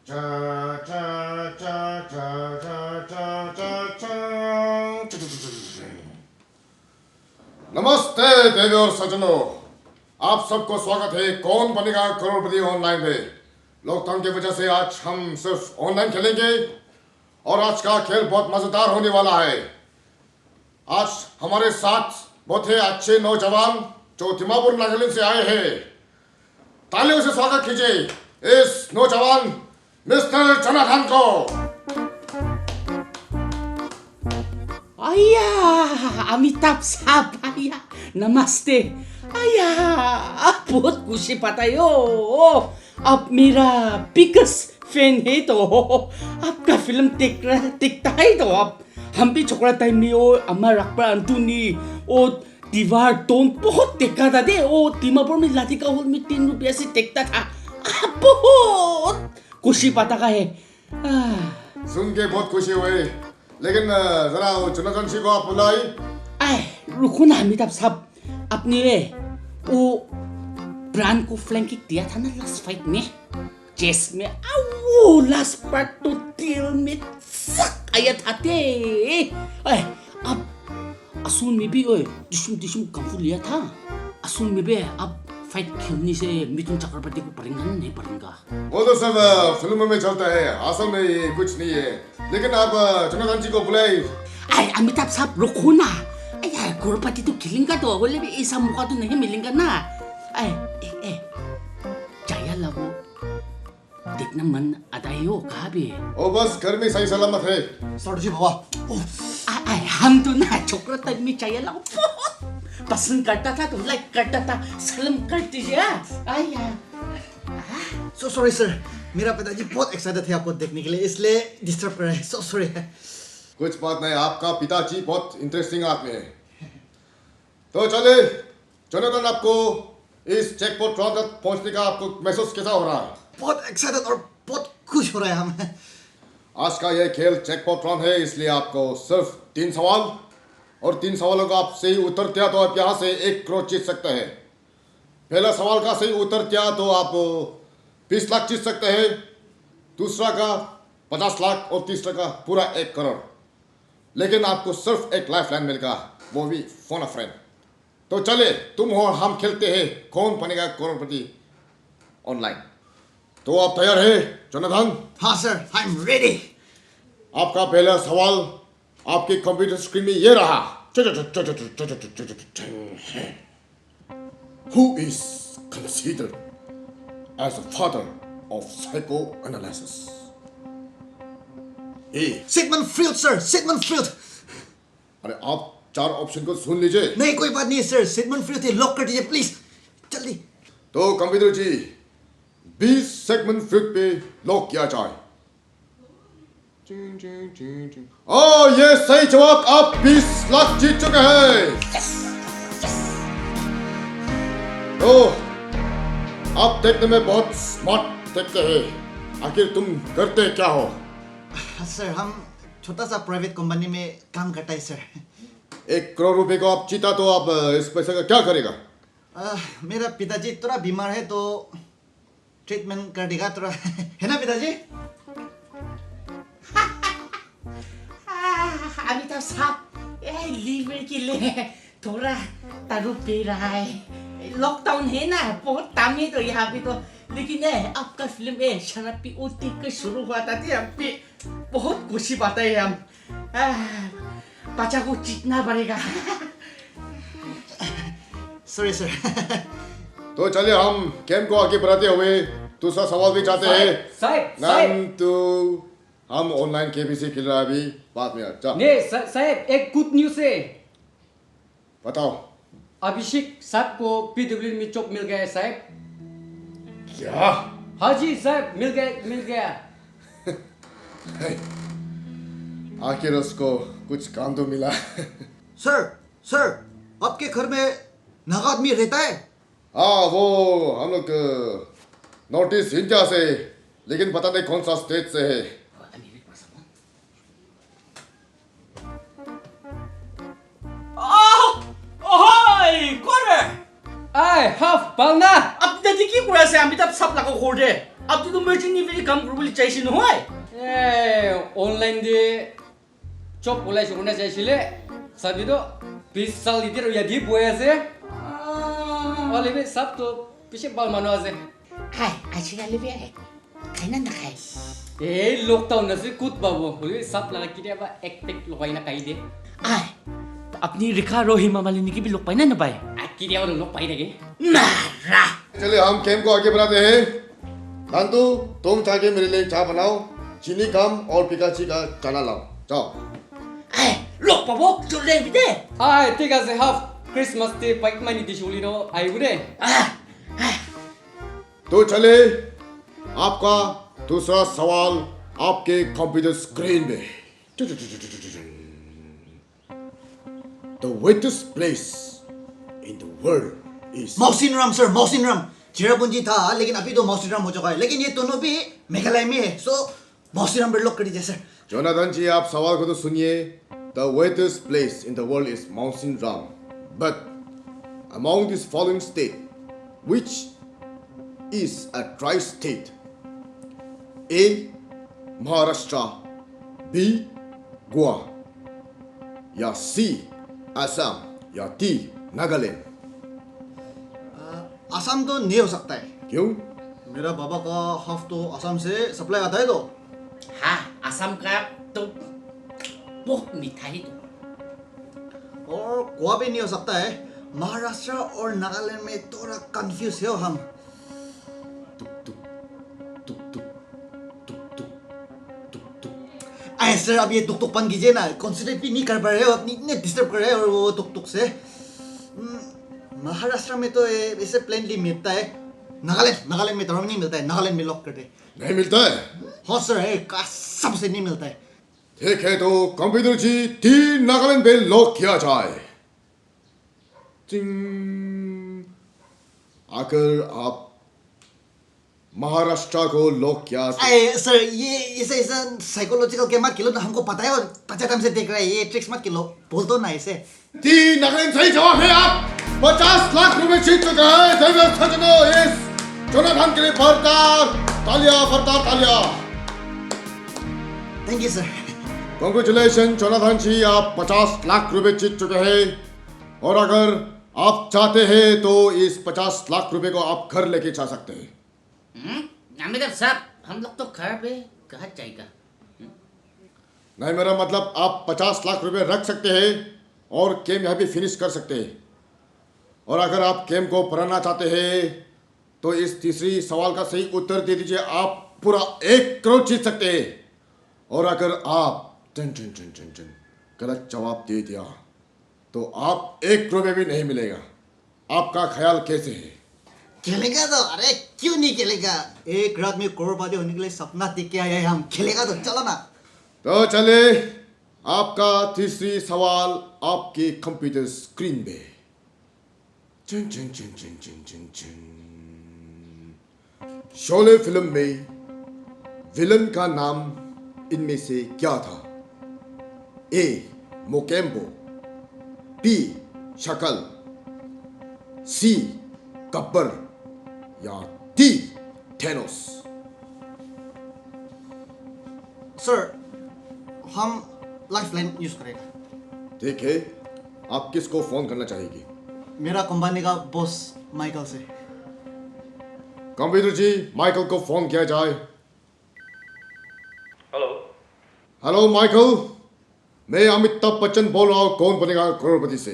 नमस्ते देवी और सज्जनों, आप सबको स्वागत है कौन बनेगा करोड़पति ऑनलाइन में। लॉकडाउन की वजह से आज हम सिर्फ ऑनलाइन खेलेंगे और आज का खेल बहुत मजेदार होने वाला है। आज हमारे साथ बहुत ही अच्छे नौजवान जो दिमापुर नागालैंड से आए हैं। तालियों से स्वागत कीजिए इस नौजवान मिस्टर जोनाथन को। आया अमिताभ साहब, आया नमस्ते। आया बहुत खुशी पता है हो, आप मेरा बिगेस्ट फैन है तो आपका फिल्म देखता है तो आप हम भी छोकरा टाइम में वो अमर अकबर अंतुनी वो दीवार टोन बहुत देखा था दे। वो दिमापुर में लाथिका हॉल में 3 रुपया से देखता था। बहुत खुशी पता का है। सुन के बहुत खुशी हुई, लेकिन जरा जोनाथन जी को आप बुलाई। रुको ना अमिताभ साहब, आपने वो ब्रांड को फ्लैंक किक दिया था ना लास्ट फाइट में चेस में। वो लास्ट पार्ट तो दिल में सक आया था ते। अब असूल में भी डिशुम कंफू लिया था। असूल में भी अब फाइट खेलने से मिथुन चक्रवर्ती को पड़ेगा नहीं पड़ेगा। वो तो सब फिल्मों में चलता है, असल में ये कुछ नहीं है। लेकिन आप जोनाथन जी को बुलाई। अमिताभ साहब रुको ना, करोड़पति तो खेलेंगे तो बोले भी ऐसा मौका तो नहीं मिलेगा ना। जाया लगो देखना मन आता है हो कहा भी। ओ बस घर में सही सलामत है। सर जी बाबा, हम तो ना छोकरा तक में चाहिए लगो बहुत पसंद करता था, तो लाइक करता था, सलाम कर दीजिए। आया सो सॉरी सर, मेरा पिताजी बहुत एक्साइटेड थे आपको देखने के लिए, इसलिए डिस्टर्ब कर रहे हैं। So sorry. कुछ बात नहीं, आपका पिताजी बहुत इंटरेस्टिंग आदमी है। तो चले जोनाथन, आपको इस चेकपोस्ट रॉन तक पहुंचने का आपको महसूस कैसा हो रहा है? बहुत एक्साइटेड और बहुत खुश हो रहे हैं हम। आज का यह खेल चेकपोस्ट रॉन है, इसलिए आपको सिर्फ 3 सवाल और 3 सवालों का आप सही उत्तर दिया तो आप यहाँ से 1 करोड़ जीत सकते हैं। पहला सवाल का सही उत्तर दिया तो आप 20 लाख जीत सकते हैं, दूसरा का 50 लाख और तीसरा का पूरा 1 करोड़। लेकिन आपको सिर्फ एक लाइफ लाइन मिलेगा, वो भी फोन अ फ्रेंड। तो चले तुम और हम खेलते हैं कौन बनेगा करोड़पति ऑनलाइन। तो आप तैयार है जोनाथन? हाँ सर, आई एम रेडी। आपका पहला सवाल आपके कंप्यूटर स्क्रीन में ये रहा। Who is considered as the father of psychoanalysis? A. Sigmund Freud sir, Sigmund Freud. अरे आप 4 ऑप्शन को सुन लीजिए। नहीं कोई बात नहीं है सर, सिगमंड फ्रीड थे, लॉक कर दीजिए प्लीज जल्दी। तो कंप्यूटर जी 20 सिगमंड फ्रीड पे लॉक किया जाए। ये सही जवाब, आप 20 लाख जीत चुके हैं। तो आप देखने में बहुत स्मार्ट दिखते हैं, आखिर तुम करते क्या हो? सर हम छोटा सा प्राइवेट कंपनी में काम करता है सर। 1 करोड़ रुपए को आप जीता तो आप इस पैसे का क्या करेगा? मेरा पिताजी थोड़ा बीमार है तो ट्रीटमेंट कर देगा थोड़ा, है ना पिताजी? अमिताभ साहब लीवर के लिए थोड़ा दारू पी रहा है। लॉकडाउन है ना, बहुत काम है तो यहाँ पे तो। लेकिन आपका फिल्म है शराब पी ओ देख कर शुरू हुआ था, हम पे बहुत खुशी बात है। हम बच्चा को जीतना पड़ेगा। Sorry sir. तो चलिए हम गेम को आगे बढ़ाते हुए दूसरा सवाल भी चाहते हैं। नाम तो हम ऑनलाइन केबीसी खेल रहा है अभी, बाद में अच्छा। नहीं साहब, एक गुड न्यूज़ है। बताओ। अभिषेक साहब को पीडब्ल्यूडी में जॉब मिल गया है साहब। क्या? हाँ जी साहब, मिल गया। आखिर उसको कुछ काम तो मिला। सर आपके घर में नागा आदमी रहता है? हाँ, वो हम लोग नॉर्थ ईस्ट इंडिया से, लेकिन पता नहीं कौन सा स्टेट से है। I have Balna. Update ki kura se Amitabh Sab lako khorde. 앞뒤도 멀쩡히 왜 감그룹을 짜이시는 호이? Online di chop oleh shukuna saya sile. Sabi do pisal idir ya di boya se. Oleh be sab to pishe bal mano ase. Hai, 아시가 리비아. 가이난 나가이. Lockdown na se kut babu. Oleh sab lagi kiri apa ektek lokai na kai de. Ai. अपनी रिखा रोही मामालिनी की भी लोग पाई ना भाई Kiri orang lokai lagi. मारा चलिए हम गेम को आगे बढ़ाते हैं। कांतु तुम जाके मेरे लिए चाय बनाओ, चीनी कम और पिकाची का चना लाओ। जाओ। ai लोग पावो जो ले भी दे Ai tiga se half Christmas te paik mani di shuli no ai bude. तो चले आपका दूसरा सवाल आपके कंप्यूटर स्क्रीन में। The wettest place in the world is Mawsynram sir, Mawsynram Cherrapunji था लेकिन अभी तो मौसिनराम हो चुका है, लेकिन ये दोनों भी मेघालय में है, सो मौसिनराम बिल्लोक कर दीजिए सर। जोनाथन जी आप सवाल को तो सुनिए। The wettest place in the world is Mount Sinram, but among this following state, which is a dry state? A. Maharashtra, B. Goa, या C. असम, या D. नागालैंड। आसाम तो नहीं हो सकता है, क्यों? मेरा बाबा का हाफ तो आसाम से सप्लाई आता है तो। हाँ असम का तो बहुत मिठाई तो और गोवा भी नहीं हो सकता है, महाराष्ट्र और नागालैंड में थोड़ा कंफ्यूज है हम। अरे सर अब ये तुक तुक पन कीजिए ना, कॉन्सेंट्रेट भी नहीं कर पा रहे हो, अपनी इतने डिस्टर्ब कर रहे हो और वो तुक तुक से। महाराष्ट्र में तो ऐसे प्लेनली मिलता है, नागालैंड में तो नहीं मिलता है, नागालैंड में लॉक कर दे। नहीं मिलता है? हाँ सर है, कसम से नहीं मिलता है। ठीक है तो कंप्यूटर जी 3 नागालैंड पे लॉक किया जाए। टिंग। अगर आप महाराष्ट्र को लॉक किया तो अरे सर ये ऐसा साइकोलॉजिकल गेम मत खेलो ना, हमको पता है और 50 टाइम से देख रहे हैं, ये ट्रिक्स मत खेलो, बोल दो ना ऐसे। 3 नागालैंड सही जवाब है। आप 50 लाख रुपए जीत चुके हैं। देवेंद्र सज्जनों इस जोनाथन के लिए भरतार तालियां। Thank you sir. Congratulation Jonathan ji, आप 50 लाख रुपए जीत चुके हैं और अगर आप चाहते हैं तो इस 50 लाख रुपए को आप घर लेके जा सकते हैं। अमिताभ साहब हम लोग तो खराब है, कहाँ जाएगा? नहीं, मेरा मतलब आप 50 लाख रुपए रख सकते हैं और गेम यहाँ भी फिनिश कर सकते हैं। और अगर आप गेम को बढ़ाना चाहते हैं तो इस तीसरी सवाल का सही उत्तर दे दीजिए, आप पूरा 1 करोड़ जीत सकते हैं। और अगर आप गलत जवाब दे दिया तो आप 1 रुपये भी नहीं मिलेगा। आपका ख्याल कैसे है? खेलेगा तो, अरे क्यों नहीं खेलेगा, एक रात में करोड़पति होने के लिए सपना देख के आए हैं हम, खेलेगा तो चलो ना। तो चले आपका तीसरी सवाल आपके कंप्यूटर स्क्रीन पे। चन चन चन चन चन चन चन। शोले फिल्म में विलन का नाम इनमें से क्या था? ए. मोकेम्बो, बी. शकल, सी. गब्बर, या डी. थेनोस। सर हम लाइफलाइन यूज करेगा। ठीक है, आप किसको फोन करना चाहेंगे? मेरा कंपनी का बॉस माइकल से। कंप्यूटर जी माइकल को फोन किया जाए। हेलो। हेलो माइकल, मैं अमिताभ बच्चन बोल रहा हूँ, कौन बनेगा करोड़पति से।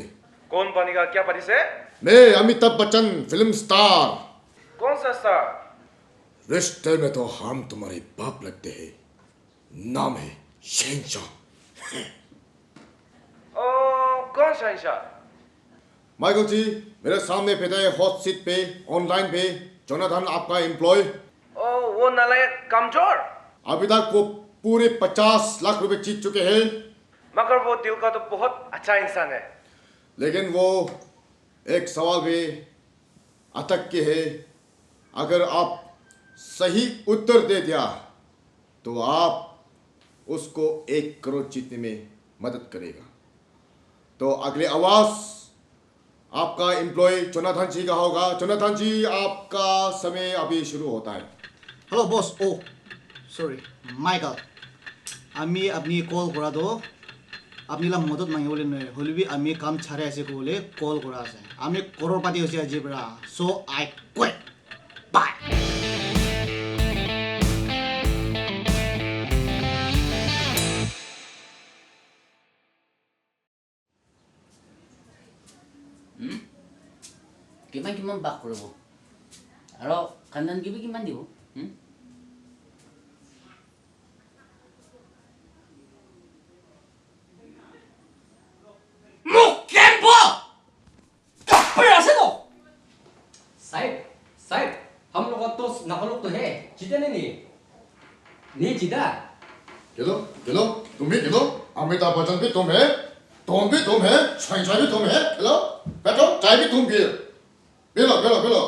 कौन बनेगा क्या पति से? मैं अमिताभ बच्चन फिल्म स्टार। कौन सा स्टार? रिश्ते में तो हम तुम्हारे बाप लगते हैं, नाम है शहंशाह। कौन शहंशाह? माइकल जी मेरे सामने बैठा है हॉट सीट पे ऑनलाइन पे जोनाथन, आपका एम्प्लॉय। वो नालायक कमजोर। अभी तक वो पूरे 50 लाख रुपए जीत चुके हैं, मगर वो दिल का तो बहुत अच्छा इंसान है। लेकिन वो एक सवाल भी अटक के है। अगर आप सही उत्तर दे दिया तो आप उसको 1 करोड़ जीतने में मदद करेगा। तो अगले आवाज आपका एम्प्लॉय जोनाथन जी का होगा। जोनाथन जी आपका समय अभी शुरू होता है। हेलो बॉस ओ सॉरी माइकल आमी अपनी कॉल करा दो अपनी ला मदद मांगे बोले नहीं होली भी आमी काम छारे ऐसे को बोले कॉल करा से आमी करोड़पति हो जाए जीबरा सो आई क्विट बाय কিমান বাক কৰিব আৰু কান্দন কিমান দিব মোক কেম্প কাপড় আছে তো साहब साहब हम लोग तो नाबालग तो है जीते नहीं जीता खेलो तुम भी खेलो अमिताभ बच्चन भी तुम है तुम है छाई भी तुम है खेलो बैठो चाय भी तुम पिए पी लो